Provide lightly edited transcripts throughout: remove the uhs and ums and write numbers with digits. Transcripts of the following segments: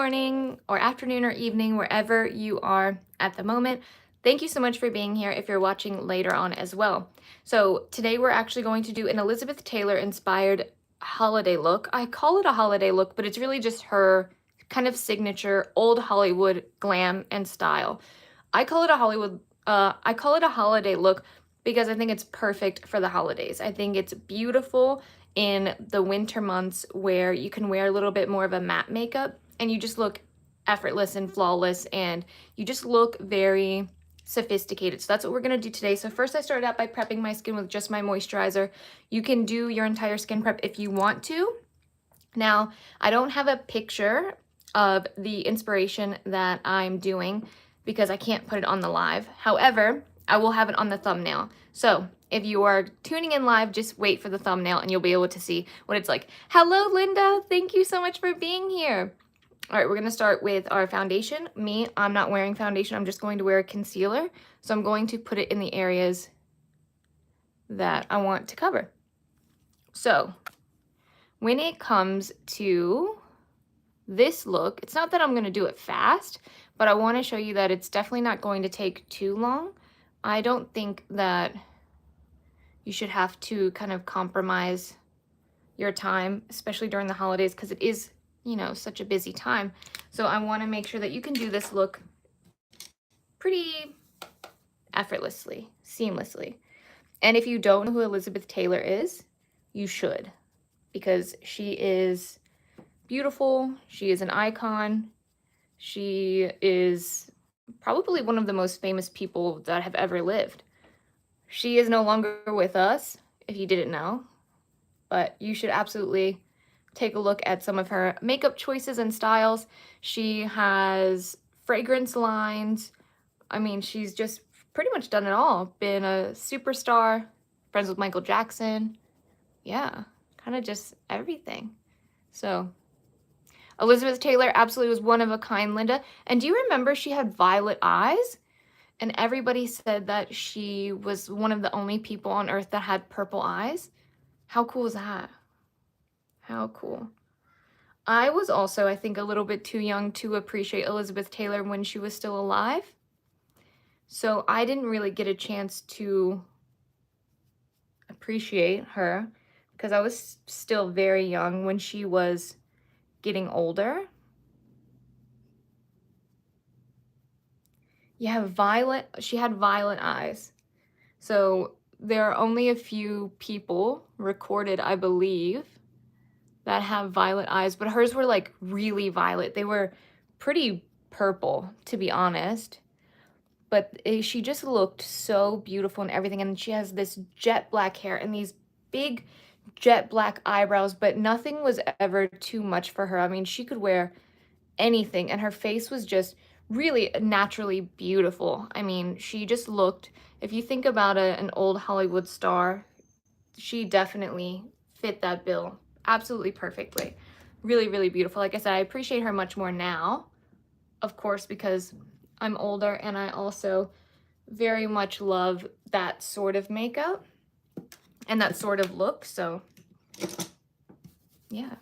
morning or afternoon or evening, wherever you are at the moment. Thank you so much for being here if you're watching later on as well. So today we're actually going to do an Elizabeth Taylor inspired holiday look. I call it a holiday look, but it's really just her kind of signature old Hollywood glam and style. I call it a holiday look because I think it's perfect for the holidays. I think it's beautiful in the winter months where you can wear a little bit more of a matte makeup and you just look effortless and flawless and you just look very sophisticated. So that's what we're going to do today. So first I started out by prepping my skin with just my moisturizer. You can do your entire skin prep if you want to. Now, I don't have a picture of the inspiration that I'm doing because I can't put it on the live. However, I will have it on the thumbnail. So if you are tuning in live, just wait for the thumbnail and you'll be able to see what it's like. Hello, Linda. Thank you so much for being here. All right, we're going to start with our foundation. I'm not wearing foundation. I'm just going to wear a concealer. So I'm going to put it in the areas that I want to cover. So when it comes to this look, it's not that I'm going to do it fast, but I want to show you that it's definitely not going to take too long. I don't think that you should have to kind of compromise your time, especially during the holidays, because it is, you know, such a busy time. So I want to make sure that you can do this look pretty effortlessly, seamlessly. And if you don't know who Elizabeth Taylor is, you should, because she is beautiful. She is an icon. She is probably one of the most famous people that have ever lived. She is no longer with us, if you didn't know, but you should absolutely take a look at some of her makeup choices and styles. She has fragrance lines. I mean, she's just pretty much done it all. Been a superstar, friends with Michael Jackson. Yeah, kind of just everything. So Elizabeth Taylor absolutely was one of a kind, Linda. And do you remember she had violet eyes? And everybody said that she was one of the only people on earth that had purple eyes. How cool is that? How cool. I was also, I think, a little bit too young to appreciate Elizabeth Taylor when she was still alive. So I didn't really get a chance to appreciate her because I was still very young when she was getting older. Yeah, she had violet eyes. So there are only a few people recorded, I believe, that have violet eyes, but hers were like really violet. They were pretty purple, to be honest. But she just looked so beautiful and everything. And she has this jet black hair and these big jet black eyebrows, but nothing was ever too much for her. I mean, she could wear anything and her face was just really naturally beautiful. I mean, she just looked, if you think about an old Hollywood star, she definitely fit that bill absolutely perfectly. Really, really beautiful. Like I said, I appreciate her much more now, of course, because I'm older and I also very much love that sort of makeup and that sort of look. So yeah.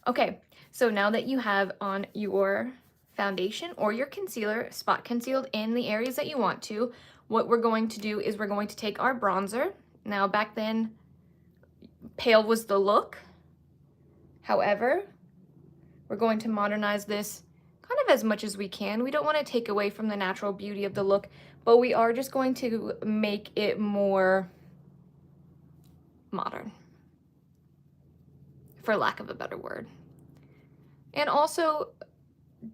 Okay, so now that you have on your foundation or your concealer spot concealed in the areas that you want to, what we're going to do is we're going to take our bronzer. Now back then, pale was the look. However, we're going to modernize this kind of as much as we can. We don't want to take away from the natural beauty of the look, but we are just going to make it more modern, for lack of a better word. And also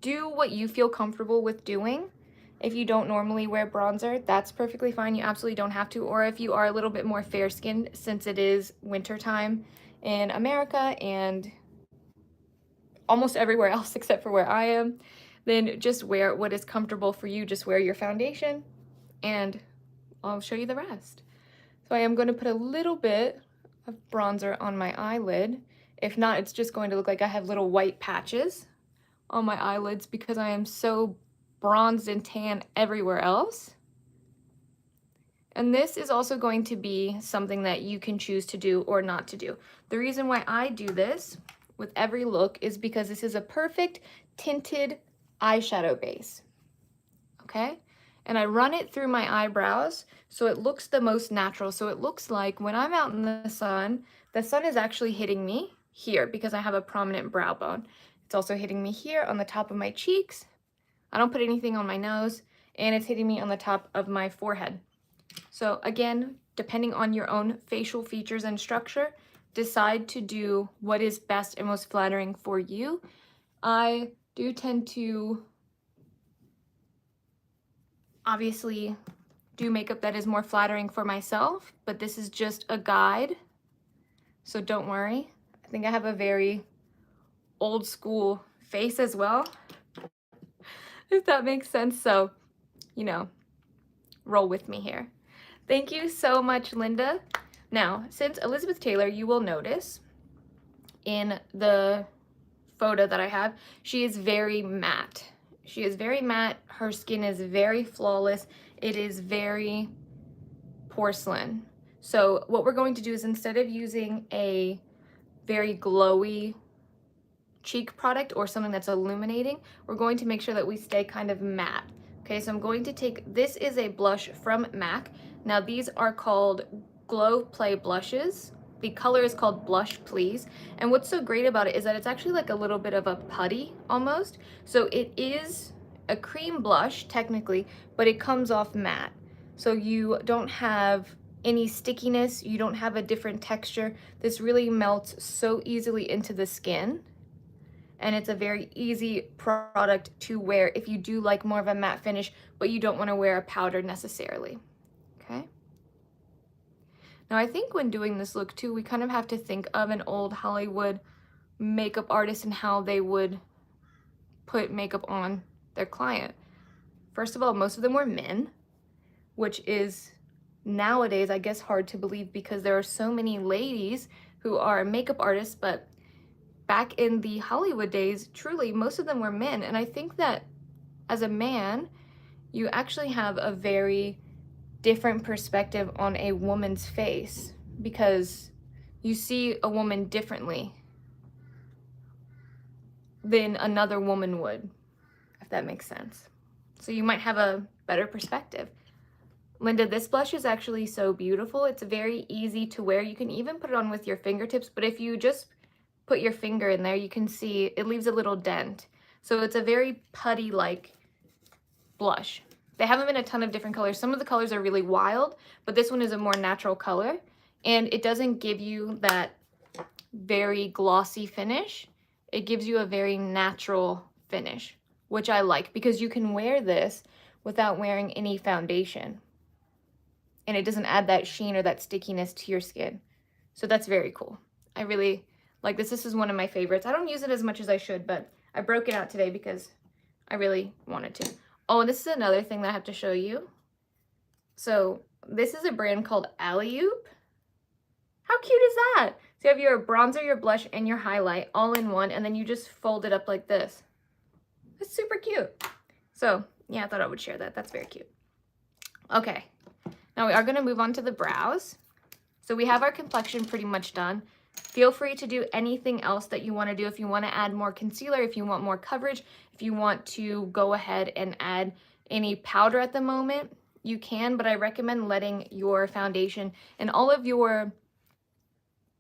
do what you feel comfortable with doing. If you don't normally wear bronzer, that's perfectly fine. You absolutely don't have to. Or if you are a little bit more fair-skinned, since it is winter time in America and almost everywhere else except for where I am, then just wear what is comfortable for you. Just wear your foundation and I'll show you the rest. So I am going to put a little bit of bronzer on my eyelid. If not, it's just going to look like I have little white patches on my eyelids because I am so bronzed and tan everywhere else. And this is also going to be something that you can choose to do or not to do. The reason why I do this with every look is because this is a perfect tinted eyeshadow base, okay? And I run it through my eyebrows so it looks the most natural. So it looks like when I'm out in the sun is actually hitting me here because I have a prominent brow bone. It's also hitting me here on the top of my cheeks. I don't put anything on my nose, and it's hitting me on the top of my forehead. So again, depending on your own facial features and structure, decide to do what is best and most flattering for you. I do tend to obviously do makeup that is more flattering for myself, but this is just a guide, so don't worry. I think I have a very old school face as well, if that makes sense. So, you know, roll with me here. Thank you so much, Linda. Now, since Elizabeth Taylor, you will notice in the photo that I have, she is very matte. She is very matte. Her skin is very flawless. It is very porcelain. So what we're going to do is, instead of using a very glowy cheek product or something that's illuminating, we're going to make sure that we stay kind of matte. Okay, so I'm going to take, this is a blush from MAC. Now these are called Glow Play blushes. The color is called Blush Please. And what's so great about it is that it's actually like a little bit of a putty almost. So it is a cream blush technically, but it comes off matte. So you don't have any stickiness, you don't have a different texture. This really melts so easily into the skin. And it's a very easy product to wear if you do like more of a matte finish, but you don't want to wear a powder necessarily, okay? Now I think when doing this look too, we kind of have to think of an old Hollywood makeup artist and how they would put makeup on their client. First of all, most of them were men, which is nowadays, I guess, hard to believe because there are so many ladies who are makeup artists, but back in the Hollywood days, truly, most of them were men. And I think that as a man, you actually have a very different perspective on a woman's face because you see a woman differently than another woman would, if that makes sense. So you might have a better perspective. Linda, this blush is actually so beautiful. It's very easy to wear. You can even put it on with your fingertips, but if you just put your finger in there, you can see it leaves a little dent. So it's a very putty-like blush. They haven't been a ton of different colors. Some of the colors are really wild, but this one is a more natural color, and it doesn't give you that very glossy finish. It gives you a very natural finish, which I like because you can wear this without wearing any foundation, and it doesn't add that sheen or that stickiness to your skin. So that's very cool. I really like this. This is one of my favorites. I don't use it as much as I should, but I broke it out today because I really wanted to. Oh, and this is another thing that I have to show you. So this is a brand called Alley-oop. How cute is that? So you have your bronzer, your blush, and your highlight all in one, and then you just fold it up like this. It's super cute. So yeah, I thought I would share that. That's very cute. Okay, now we are gonna move on to the brows. So we have our complexion pretty much done. Feel free to do anything else that you want to do. If you want to add more concealer, if you want more coverage, if you want to go ahead and add any powder at the moment, you can, but I recommend letting your foundation and all of your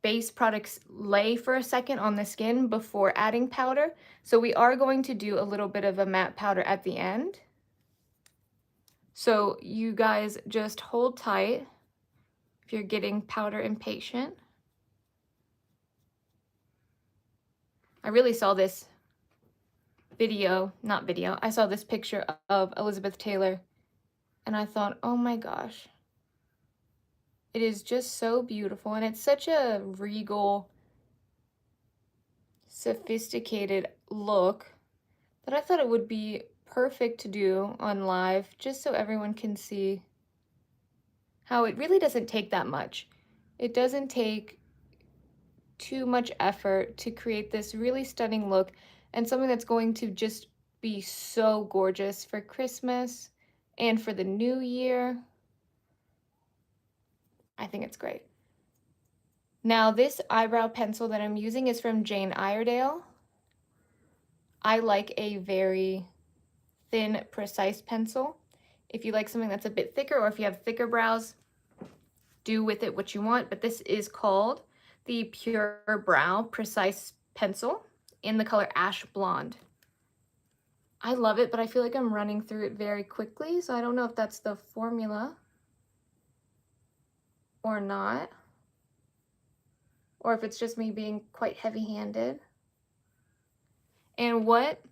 base products lay for a second on the skin before adding powder. So we are going to do a little bit of a matte powder at the end. So you guys just hold tight if you're getting powder impatient. I really saw this I saw this picture of Elizabeth Taylor and I thought, oh my gosh, it is just so beautiful, and it's such a regal, sophisticated look that I thought it would be perfect to do on live, just so everyone can see how it really doesn't take that much. It doesn't take too much effort to create this really stunning look and something that's going to just be so gorgeous for Christmas and for the new year. I think it's great. Now this eyebrow pencil that I'm using is from Jane Iredale. I like a very thin, precise pencil. If you like something that's a bit thicker, or if you have thicker brows, do with it what you want, but this is called the Pure Brow Precise Pencil in the color Ash Blonde. I love it, but I feel like I'm running through it very quickly, so I don't know if that's the formula or not, or if it's just me being quite heavy-handed. And what?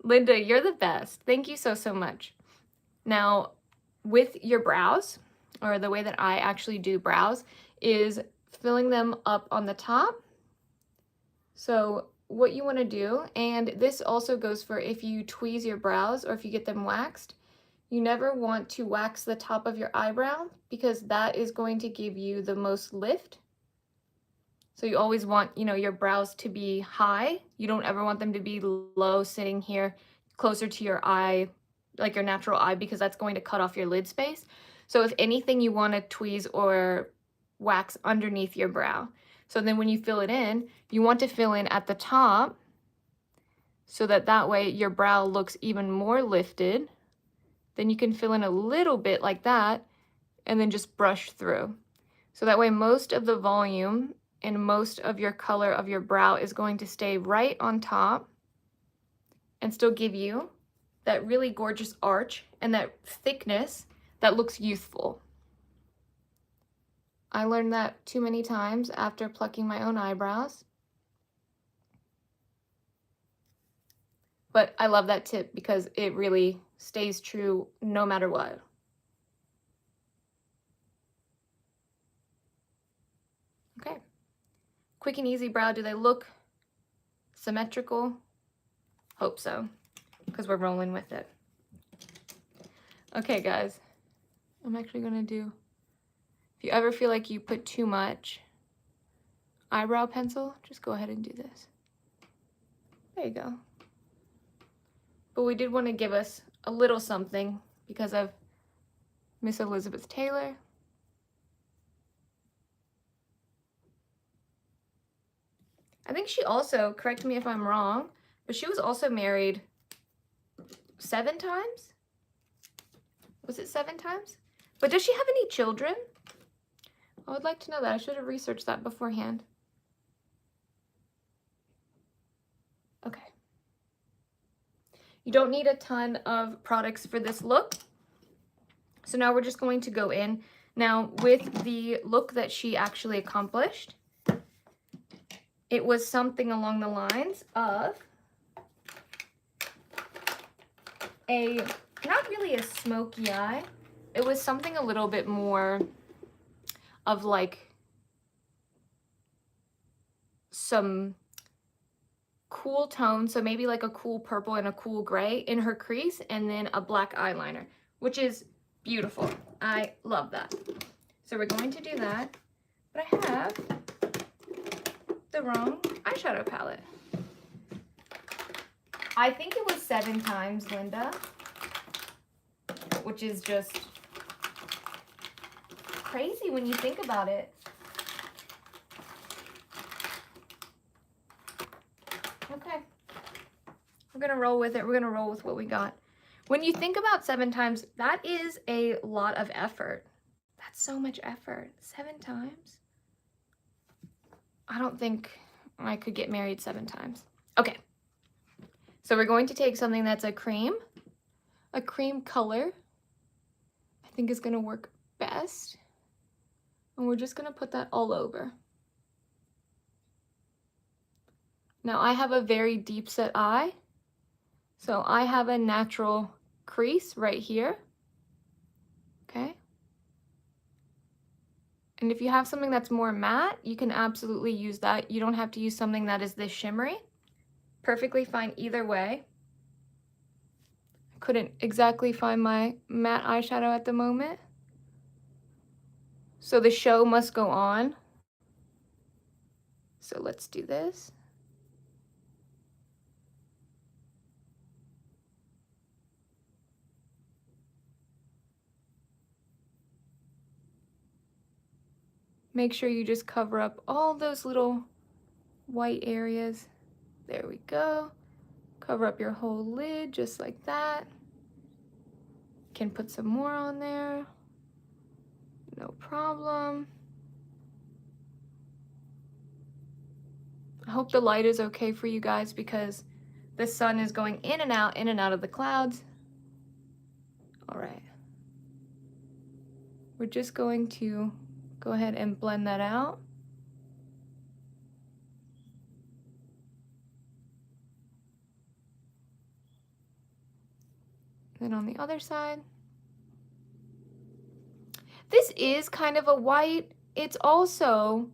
Linda, you're the best. Thank you so, so much. Now, with your brows, or the way that I actually do brows, is filling them up on the top. So what you want to do, and this also goes for if you tweeze your brows or if you get them waxed, you never want to wax the top of your eyebrow because that is going to give you the most lift. So you always want, you know, your brows to be high. You don't ever want them to be low, sitting here closer to your eye, like your natural eye, because that's going to cut off your lid space. So if anything, you want to tweeze or wax underneath your brow. So then when you fill it in, you want to fill in at the top so that way your brow looks even more lifted. Then you can fill in a little bit like that and then just brush through. So that way most of the volume and most of your color of your brow is going to stay right on top and still give you that really gorgeous arch and that thickness that looks youthful. I learned that too many times after plucking my own eyebrows. But I love that tip because it really stays true no matter what. Okay. Quick and easy brow. Do they look symmetrical? Hope so, because we're rolling with it. Okay, guys. I'm actually going to do, if you ever feel like you put too much eyebrow pencil, just go ahead and do this. There you go. But we did want to give us a little something because of Miss Elizabeth Taylor. I think she also, correct me if I'm wrong, but she was also married 7 times? Was it 7 times? But does she have any children? I would like to know that. I should have researched that beforehand. Okay. You don't need a ton of products for this look. So now we're just going to go in. Now with the look that she actually accomplished, it was something along the lines of not really a smoky eye. It was something a little bit more of like some cool tone. So maybe like a cool purple and a cool gray in her crease, and then a black eyeliner, which is beautiful. I love that. So we're going to do that, but I have the wrong eyeshadow palette. I think it was 7 times, Linda, which is just crazy when you think about it. Okay, we're gonna roll with it. We're gonna roll with what we got. When you think about 7 times, that is a lot of effort. That's so much effort. 7 times? I don't think I could get married 7 times. Okay. So we're going to take something that's a cream color, I think is gonna work best. And we're just gonna put that all over. Now I have a very deep set eye, so I have a natural crease right here, okay? And if you have something that's more matte, you can absolutely use that. You don't have to use something that is this shimmery. Perfectly fine either way. I couldn't exactly find my matte eyeshadow at the moment. So the show must go on. So let's do this. Make sure you just cover up all those little white areas. There we go. Cover up your whole lid just like that. Can put some more on there. No problem. I hope the light is okay for you guys because the sun is going in and out of the clouds. All right. We're just going to go ahead and blend that out. Then on the other side. This is kind of a white. It's also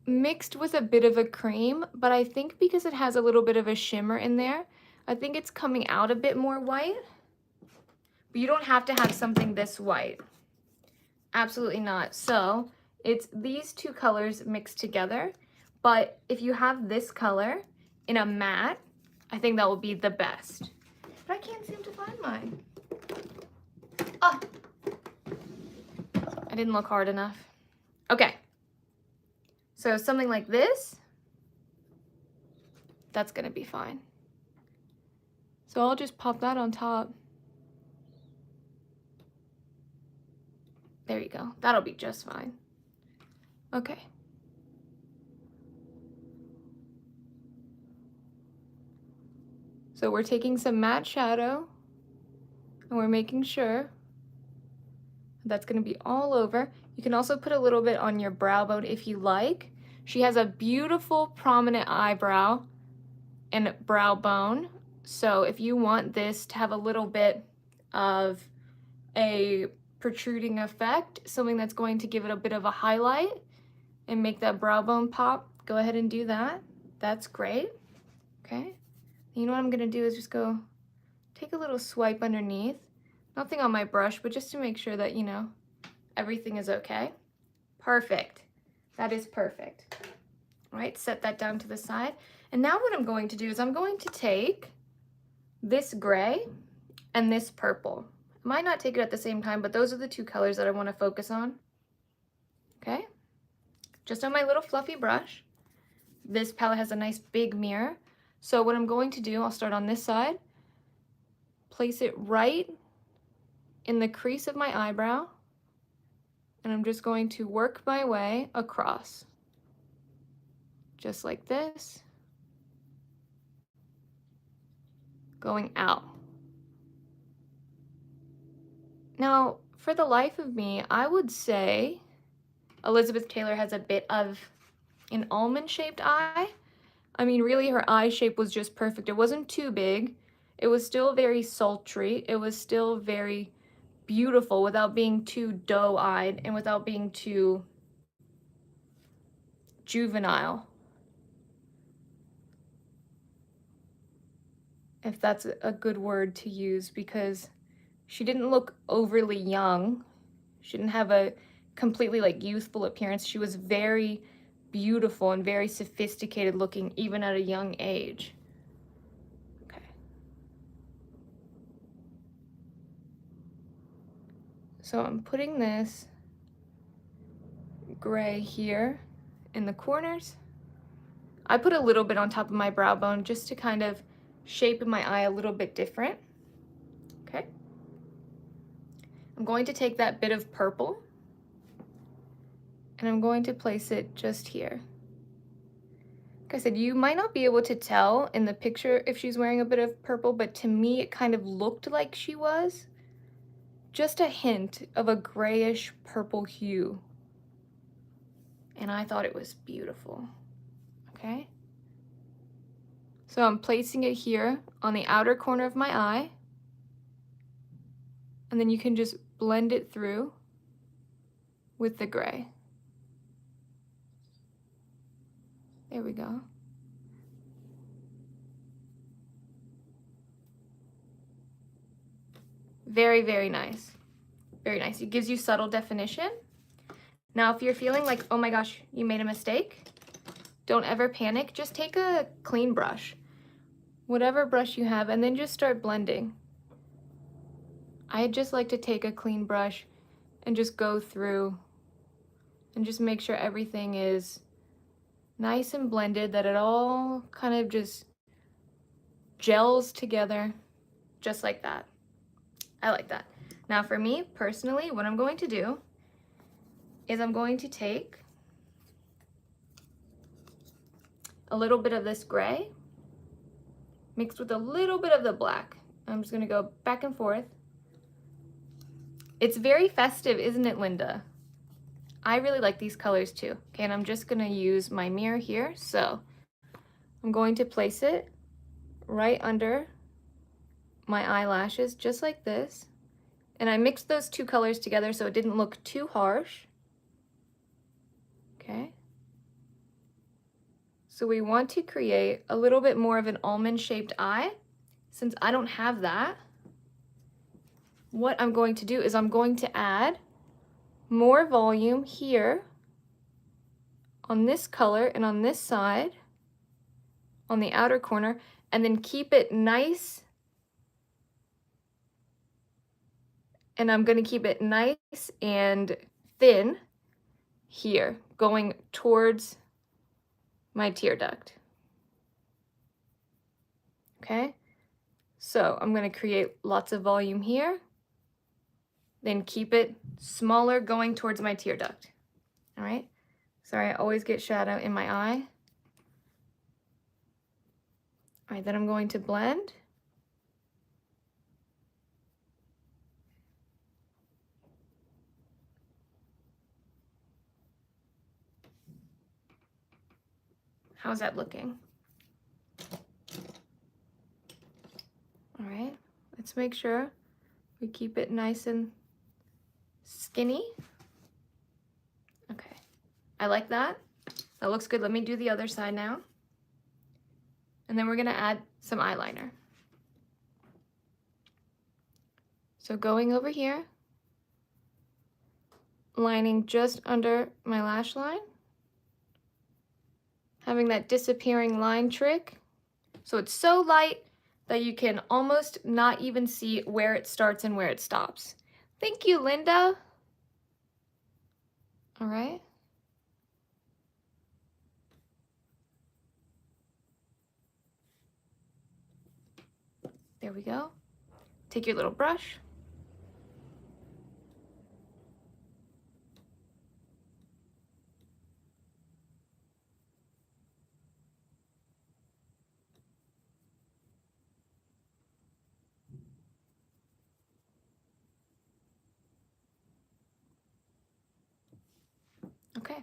mixed with a bit of a cream, but I think because it has a little bit of a shimmer in there, I think it's coming out a bit more white. But you don't have to have something this white. Absolutely not. So it's these two colors mixed together, but if you have this color in a matte, I think that will be the best. But I can't seem to find mine. Oh, I didn't look hard enough. Okay. So something like this, that's gonna be fine. So I'll just pop that on top. There you go. That'll be just fine. Okay. So we're taking some matte shadow and we're making sure that's going to be all over. You can also put a little bit on your brow bone if you like. She has a beautiful prominent eyebrow and brow bone. So if you want this to have a little bit of a protruding effect, something that's going to give it a bit of a highlight and make that brow bone pop, go ahead and do that. That's great. Okay. You know what I'm going to do is just go take a little swipe underneath. Nothing on my brush, but just to make sure that, you know, everything is okay. Perfect. That is perfect. All right, set that down to the side. And now what I'm going to do is I'm going to take this gray and this purple. I might not take it at the same time, but those are the two colors that I want to focus on. Okay, just on my little fluffy brush. This palette has a nice big mirror. So what I'm going to do, I'll start on this side, place it right in the crease of my eyebrow, and I'm just going to work my way across, just like this, going out. Now, for the life of me, I would say Elizabeth Taylor has a bit of an almond-shaped eye. I mean, really, her eye shape was just perfect. It wasn't too big. It was still very sultry. It was still very beautiful without being too doe-eyed and without being too juvenile, if that's a good word to use, because she didn't look overly young. She didn't have a completely like youthful appearance. She was very beautiful and very sophisticated looking even at a young age. Okay. So I'm putting this gray here in the corners. I put a little bit on top of my brow bone just to kind of shape my eye a little bit different. Okay. I'm going to take that bit of purple and I'm going to place it just here. Like I said, you might not be able to tell in the picture if she's wearing a bit of purple, but to me it kind of looked like she was. Just a hint of a grayish purple hue. And I thought it was beautiful. Okay. So I'm placing it here on the outer corner of my eye. And then you can just blend it through with the gray. There we go. Very, very nice. Very nice. It gives you subtle definition. Now, if you're feeling like, oh my gosh, you made a mistake, don't ever panic. Just take a clean brush, whatever brush you have, and then just start blending. I just like to take a clean brush and just go through and just make sure everything is nice and blended, that it all kind of just gels together just like that. I like that. Now for me personally, what I'm going to do is I'm going to take a little bit of this gray mixed with a little bit of the black. I'm just gonna go back and forth. It's very festive, isn't it, Linda? I really like these colors too. Okay, and I'm just gonna use my mirror here. So I'm going to place it right under my eyelashes, just like this. And I mixed those two colors together so it didn't look too harsh. Okay. So we want to create a little bit more of an almond-shaped eye. Since I don't have that, what I'm going to do is I'm going to add more volume here on this color and on this side, on the outer corner, and then keep it nice. And I'm going to keep it nice and thin here, going towards my tear duct. Okay, so I'm going to create lots of volume here, then keep it smaller going towards my tear duct. All right, sorry, I always get shadow in my eye. All right, then I'm going to blend. How's that looking? All right, let's make sure we keep it nice and skinny. Okay, I like that. That looks good. Let me do the other side now. And then we're gonna add some eyeliner. So going over here, lining just under my lash line, having that disappearing line trick. So it's so light that you can almost not even see where it starts and where it stops. Thank you, Linda. All right. There we go. Take your little brush. Okay.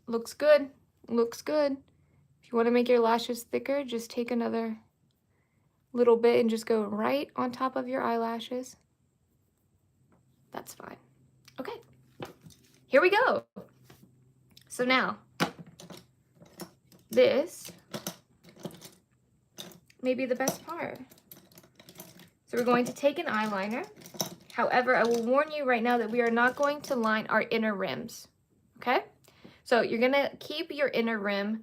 Looks good. Looks good. If you want to make your lashes thicker, just take another little bit and just go right on top of your eyelashes. That's fine. Okay. Here we go. So now, this may be the best part. So we're going to take an eyeliner. However, I will warn you right now that we are not going to line our inner rims, okay? So you're gonna keep your inner rim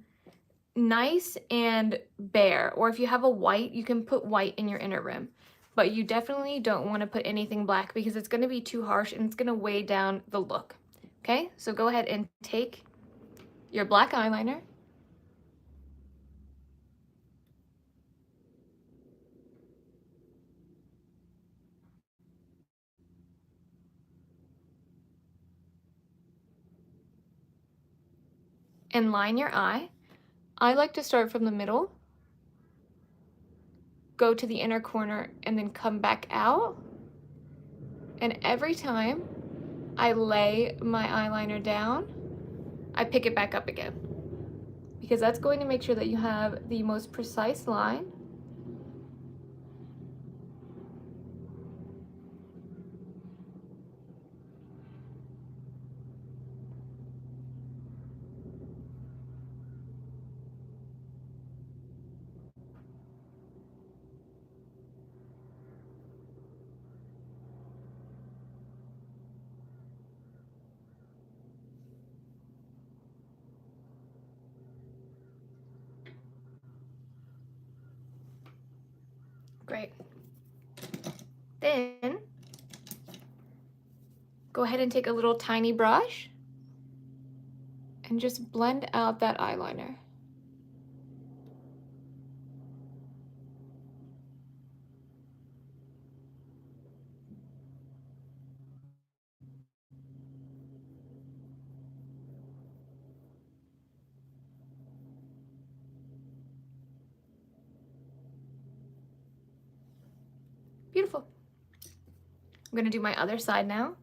nice and bare, or if you have a white, you can put white in your inner rim. But you definitely don't wanna put anything black because it's gonna be too harsh and it's gonna weigh down the look, okay? So go ahead and take your black eyeliner. And line your eye. I like to start from the middle, go to the inner corner, and then come back out. And every time I lay my eyeliner down, I pick it back up again. Because that's going to make sure that you have the most precise line. Great. Then, go ahead and take a little tiny brush and just blend out that eyeliner. Beautiful. I'm gonna do my other side now.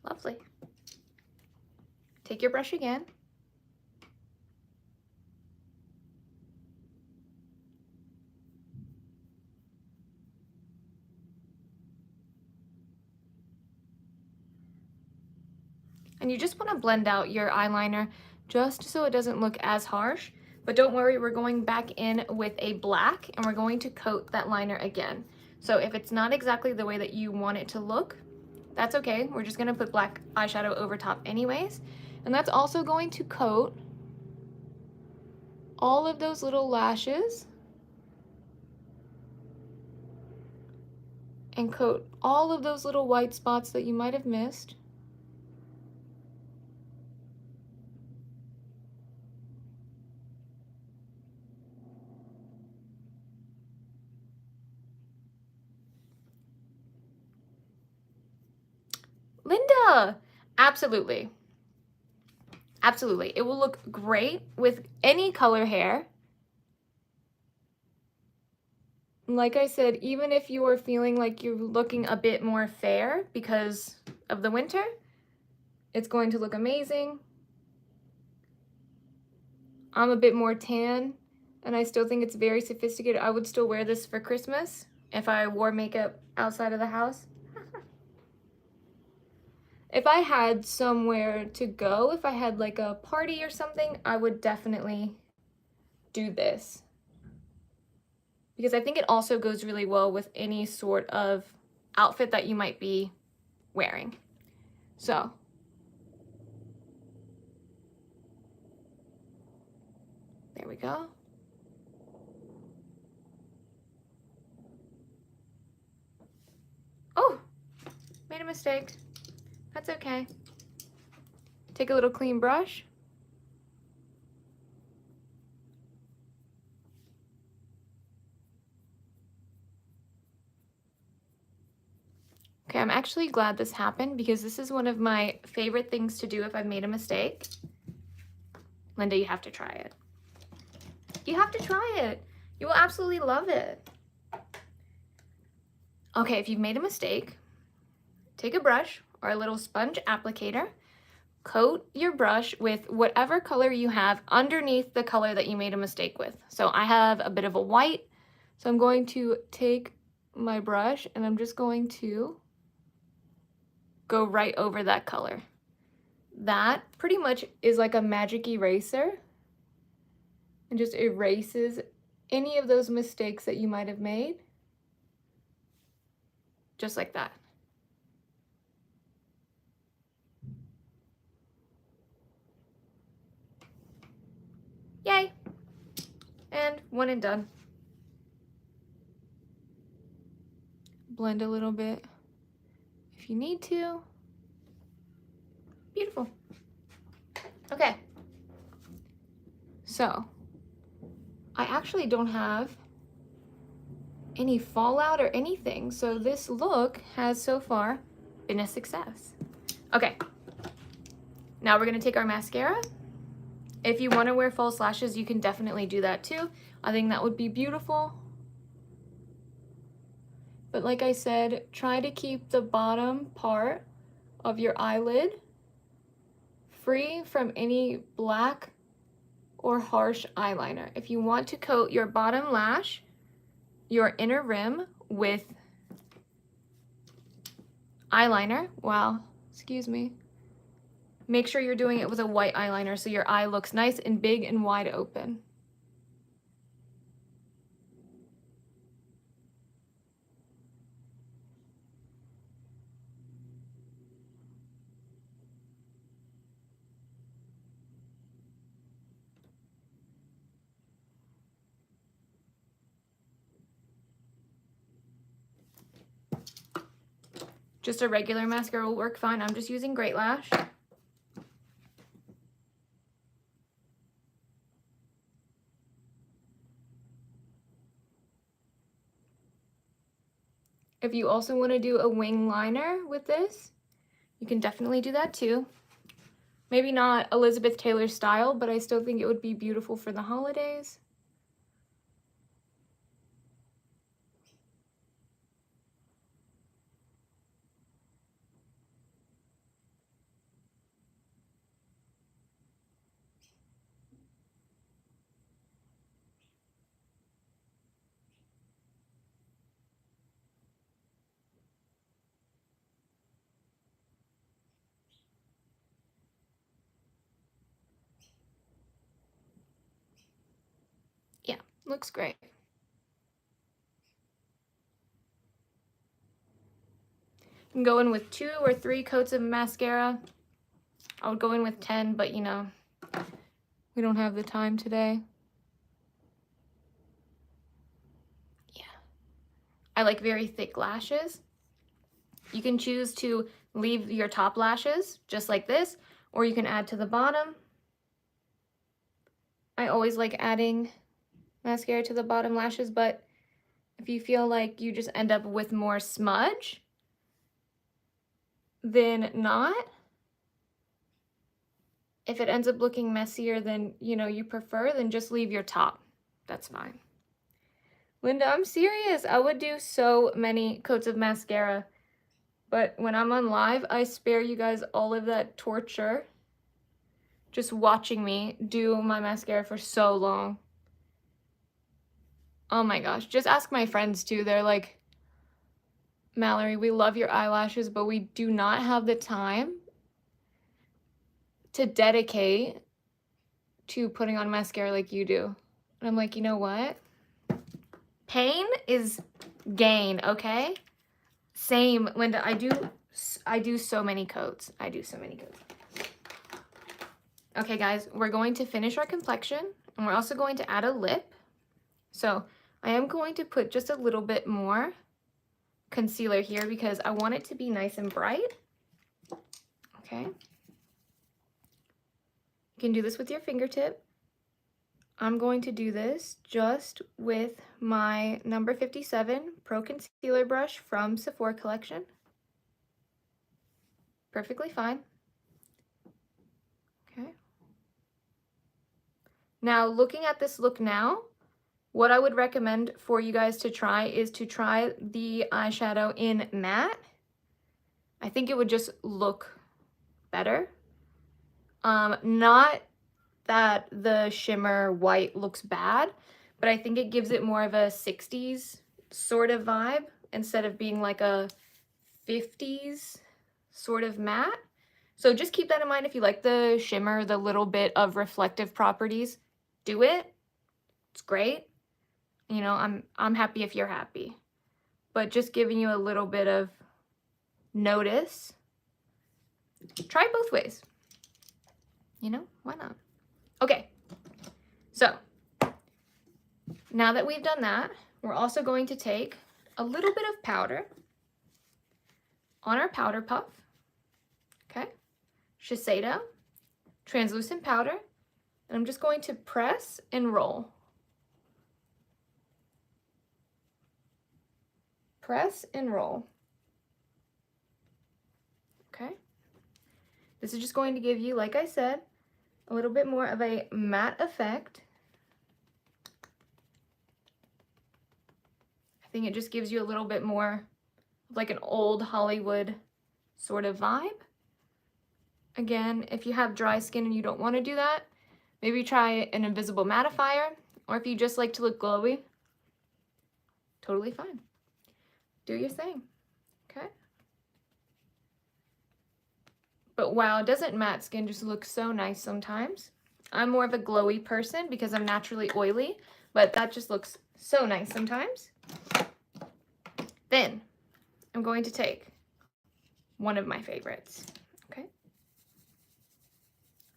Lovely. Take your brush again. And you just want to blend out your eyeliner just so it doesn't look as harsh. But don't worry, we're going back in with a black and we're going to coat that liner again. So if it's not exactly the way that you want it to look, that's okay. We're just gonna put black eyeshadow over top anyways. And that's also going to coat all of those little lashes and coat all of those little white spots that you might have missed. Linda, absolutely. Absolutely. It will look great with any color hair. Like I said, even if you are feeling like you're looking a bit more fair because of the winter, it's going to look amazing. I'm a bit more tan and I still think it's very sophisticated. I would still wear this for Christmas if I wore makeup outside of the house. If I had somewhere to go, if I had like a party or something, I would definitely do this. Because I think it also goes really well with any sort of outfit that you might be wearing. So, there we go. Oh, made a mistake. That's okay. Take a little clean brush. Okay, I'm actually glad this happened because this is one of my favorite things to do if I've made a mistake. Linda, you have to try it. You have to try it. You will absolutely love it. Okay, if you've made a mistake, take a brush or a little sponge applicator, coat your brush with whatever color you have underneath the color that you made a mistake with. So I have a bit of a white, so I'm going to take my brush and I'm just going to go right over that color. That pretty much is like a magic eraser and just erases any of those mistakes that you might have made. Just like that. Yay! And one and done. Blend a little bit if you need to. Beautiful. Okay. So, I actually don't have any fallout or anything, so this look has so far been a success. Okay. Now we're gonna take our mascara. If you want to wear false lashes, you can definitely do that too. I think that would be beautiful. But like I said, try to keep the bottom part of your eyelid free from any black or harsh eyeliner. If you want to coat your bottom lash, your inner rim with eyeliner, excuse me, make sure you're doing it with a white eyeliner so your eye looks nice and big and wide open. Just a regular mascara will work fine. I'm just using Great Lash. If you also want to do a wing liner with this, you can definitely do that too. Maybe not Elizabeth Taylor style, but I still think it would be beautiful for the holidays. Yeah, looks great. You can go in with 2 or 3 coats of mascara. I would go in with 10, but you know, we don't have the time today. Yeah. I like very thick lashes. You can choose to leave your top lashes just like this, or you can add to the bottom. I always like adding mascara to the bottom lashes, but if you feel like you just end up with more smudge than not, if it ends up looking messier than, you know, you prefer, then just leave your top. That's fine. Linda, I'm serious. I would do so many coats of mascara, but when I'm on live, I spare you guys all of that torture just watching me do my mascara for so long. Oh my gosh, just ask my friends too. They're like, Mallory, we love your eyelashes, but we do not have the time to dedicate to putting on mascara like you do. And I'm like, you know what? Pain is gain, okay? Same, Linda. I do so many coats. I do so many coats. Okay, guys, we're going to finish our complexion, and we're also going to add a lip. So I am going to put just a little bit more concealer here because I want it to be nice and bright. Okay. You can do this with your fingertip. I'm going to do this just with my number 57 Pro Concealer Brush from Sephora Collection. Perfectly fine. Okay. Now, looking at this look now, what I would recommend for you guys to try is to try the eyeshadow in matte. I think it would just look better. Not that the shimmer white looks bad, but I think it gives it more of a 60s sort of vibe instead of being like a 50s sort of matte. So just keep that in mind. If you like the shimmer, the little bit of reflective properties, do it. It's great. You know, I'm happy if you're happy. But just giving you a little bit of notice. Try both ways. You know, why not? Okay. So, now that we've done that, we're also going to take a little bit of powder on our powder puff. Okay? Shiseido, translucent powder. And I'm just going to press and roll. Press and roll. Okay? This is just going to give you, like I said, a little bit more of a matte effect. I think it just gives you a little bit more like an old Hollywood sort of vibe. Again, if you have dry skin and you don't want to do that, maybe try an invisible mattifier, or if you just like to look glowy, totally fine. Do your thing, okay? But wow, doesn't matte skin just look so nice sometimes? I'm more of a glowy person because I'm naturally oily, but that just looks so nice sometimes. Then I'm going to take one of my favorites, okay?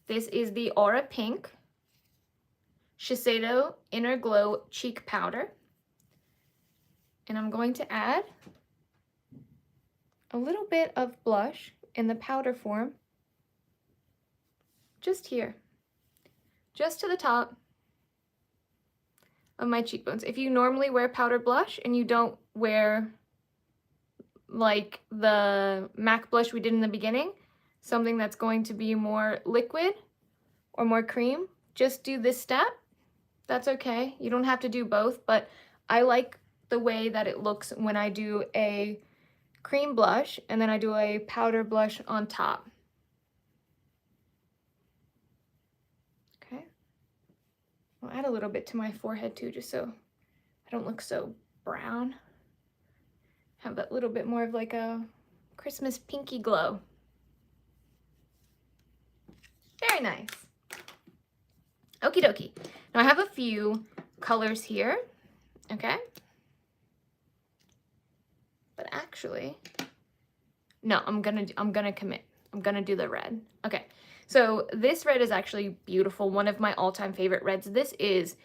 This is the Aura Pink Shiseido Inner Glow Cheek Powder. And I'm going to add a little bit of blush in the powder form, just here, just to the top of my cheekbones. If you normally wear powdered blush and you don't wear like the MAC blush we did in the beginning, something that's going to be more liquid or more cream, just do this step. That's okay. You don't have to do both, but I like the way that it looks when I do a cream blush and then I do a powder blush on top. Okay. I'll add a little bit to my forehead too, just so I don't look so brown. Have that little bit more of like a Christmas pinky glow. Very nice. Okie dokie. Now I have a few colors here, okay? But actually, no, I'm gonna commit. I'm gonna do the red. Okay, so this red is actually beautiful. One of my all-time favorite reds. This is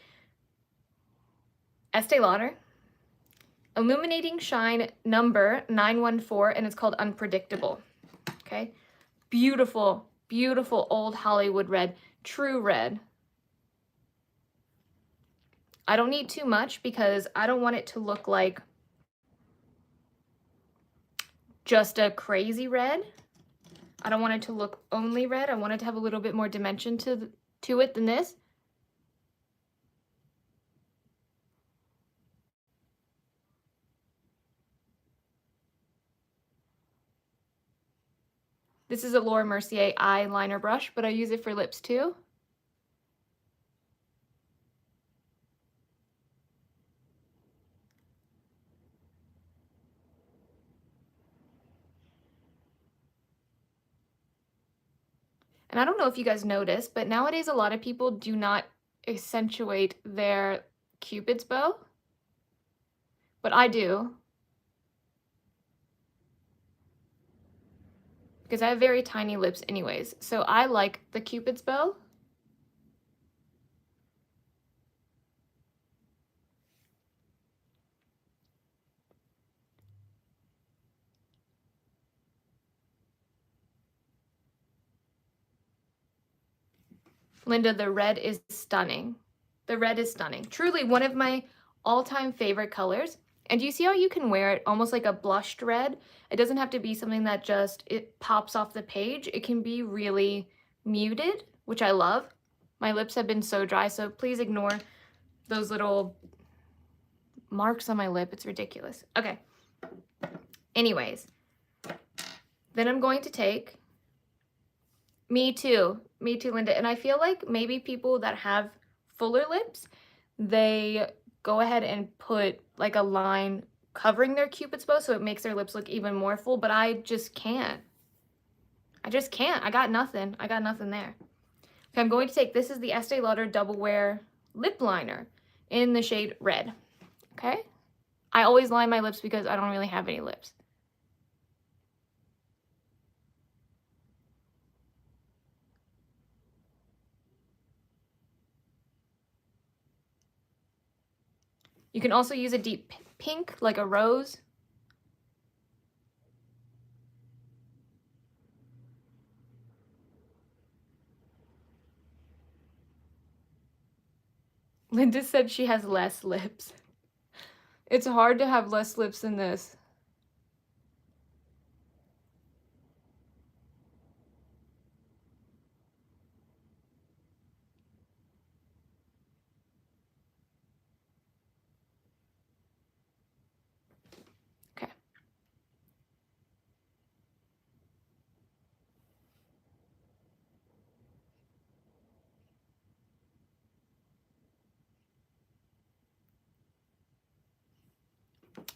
Estee Lauder Illuminating Shine number 914, and it's called Unpredictable. Okay, beautiful, beautiful old Hollywood red, true red. I don't need too much because I don't want it to look like just a crazy red. I don't want it to look only red. I want it to have a little bit more dimension to it than this. This is a Laura Mercier eyeliner brush, but I use it for lips too. And I don't know if you guys noticed, but nowadays a lot of people do not accentuate their Cupid's bow, but I do. Because I have very tiny lips anyways, so I like the Cupid's bow. Linda, the red is stunning. The red is stunning. Truly one of my all-time favorite colors. And you see how you can wear it almost like a blushed red? It doesn't have to be something that just, it pops off the page. It can be really muted, which I love. My lips have been so dry, so please ignore those little marks on my lip. It's ridiculous. Okay. Anyways, then I'm going to take, me too, Linda. And I feel like maybe people that have fuller lips, they go ahead and put like a line covering their Cupid's bow so it makes their lips look even more full, but I just can't. I just can't. I got nothing. I got nothing there. Okay, I'm going to take, this is the Estee Lauder Double Wear Lip Liner in the shade Red. Okay? I always line my lips because I don't really have any lips. You can also use a deep pink, like a rose. Linda said she has less lips. It's hard to have less lips than this. Okay.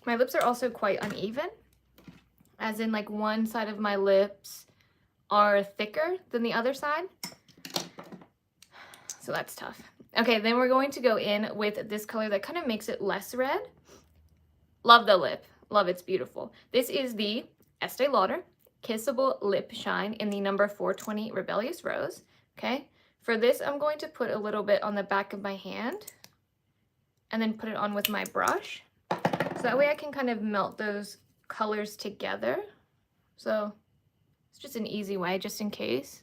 My lips are also quite uneven, as in like one side of my lips are thicker than the other side. So that's tough. Okay, then we're going to go in with this color that kind of makes it less red. Love the lip. Love, it's beautiful. This is the Estee Lauder Kissable Lip Shine in the number 420 Rebellious Rose. Okay, for this I'm going to put a little bit on the back of my hand and then put it on with my brush. So that way I can kind of melt those colors together. So it's just an easy way, just in case.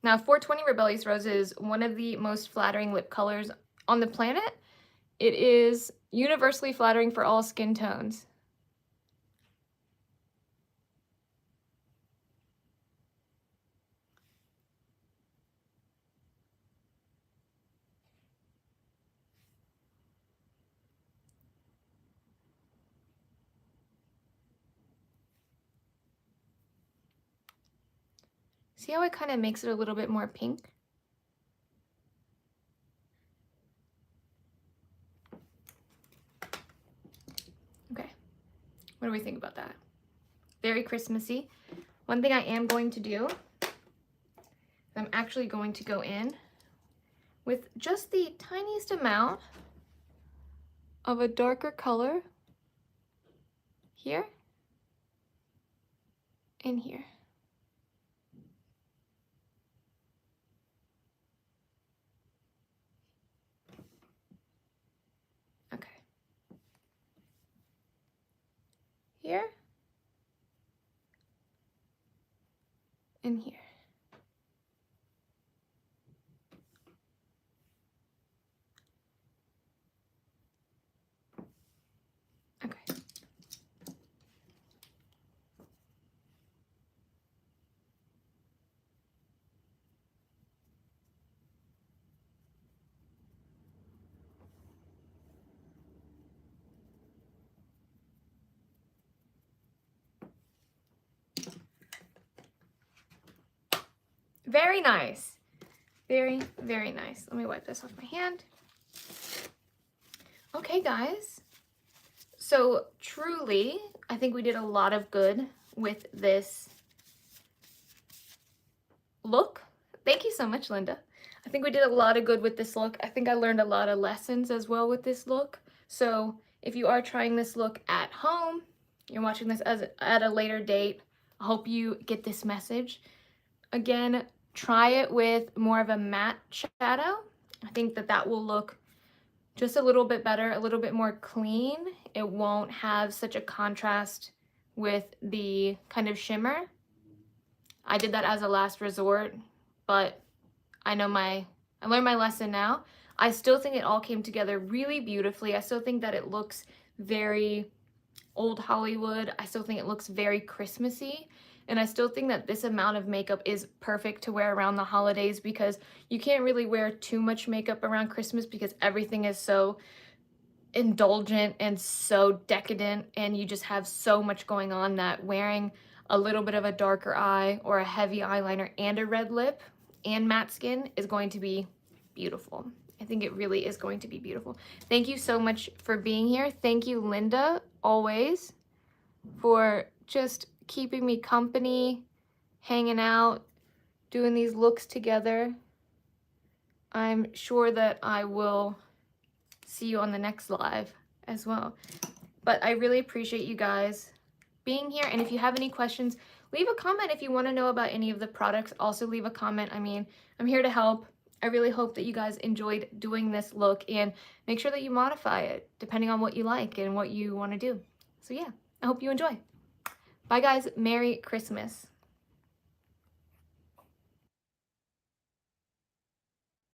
Now, 420 Rebellious Rose is one of the most flattering lip colors on the planet. It is universally flattering for all skin tones. See how it kind of makes it a little bit more pink? Okay, what do we think about that? Very Christmassy. One thing I am going to do, I'm actually going to go in with just the tiniest amount of a darker color here and here. Okay. Here and here. Okay. Very nice. Very, very nice. Let me wipe this off my hand. Okay, guys. So truly, I think we did a lot of good with this look. Thank you so much, Linda. I think we did a lot of good with this look. I think I learned a lot of lessons as well with this look. So if you are trying this look at home, you're watching this at a later date, I hope you get this message. Again, try it with more of a matte shadow. I think that that will look just a little bit better, a little bit more clean. It won't have such a contrast with the kind of shimmer. I did that as a last resort, but I learned my lesson now. I still think it all came together really beautifully. I still think that it looks very old Hollywood. I still think it looks very Christmassy. And I still think that this amount of makeup is perfect to wear around the holidays, because you can't really wear too much makeup around Christmas because everything is so indulgent and so decadent, and you just have so much going on that wearing a little bit of a darker eye or a heavy eyeliner and a red lip and matte skin is going to be beautiful. I think it really is going to be beautiful. Thank you so much for being here. Thank you, Linda, always, for just keeping me company, hanging out, doing these looks together. I'm sure that I will see you on the next live as well. But I really appreciate you guys being here. And if you have any questions, leave a comment. If you want to know about any of the products, also leave a comment. I mean, I'm here to help. I really hope that you guys enjoyed doing this look, and make sure that you modify it depending on what you like and what you want to do. So yeah, I hope you enjoy. Bye guys, Merry Christmas.